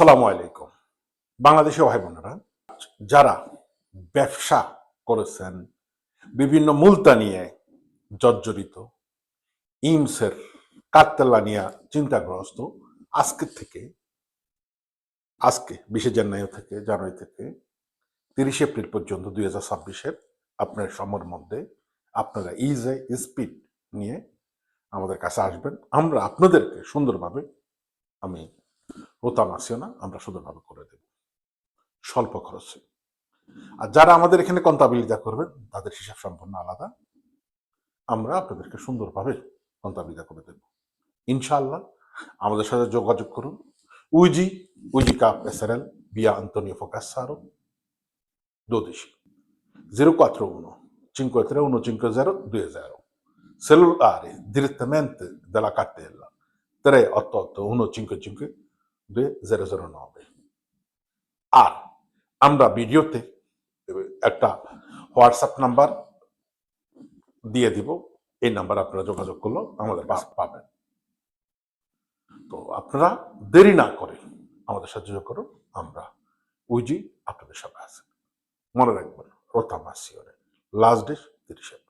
আসসালামু আলাইকুম। বাংলাদেশি ভাই বোনেরা, যারা ব্যবসা করেছেন, বিভিন্ন মুলতা নিয়ে জর্জরিত, ইমসের কাত্তেল্লা নিয়ে চিন্তাগ্রস্ত, আজকে 20 জানুয়ারি থেকে 30 এপ্রিল পর্যন্ত 2026-এর আপনার সময়ের মধ্যে আপনারা ইজে স্পিড নিয়ে আমাদের কাছে আসবেন। আমরা আপনাদেরকে সুন্দরভাবে, আমি রোতাম আসিও না, আমরা সুন্দরভাবে করে দেব স্বল্প খরচে। আর যারা আমাদের এখানে কন্টাবিলিটি করবেন তাদের হিসাব সম্পূর্ণ আলাদা। আমরা আপনাদেরকে সুন্দরভাবে কন্টাবিলিটি করে দেব ইনশাআল্লাহ। আমাদের সাথে যোগাযোগ করুন। উইজি উইজি কাপ SRL via Antonio Focassaro 12 041 53 150 20. Cellulare direttamente dalla cartella 388 155 2009। আর আমরা ভিডিওতে একটা হোয়াটসঅ্যাপ নাম্বার দিয়ে দিব, এই নাম্বার আপনারা যোগাযোগ করলেও আমাদের পাবেন। তো আপনারা দেরি না করে আমাদের সাথে যোগাযোগ করুন। আমরা উইজি আপনাদের সাথে আছি। মনে রাখবেন, রোতাম আসি লাস্ট ডে 30 এপ্রিল।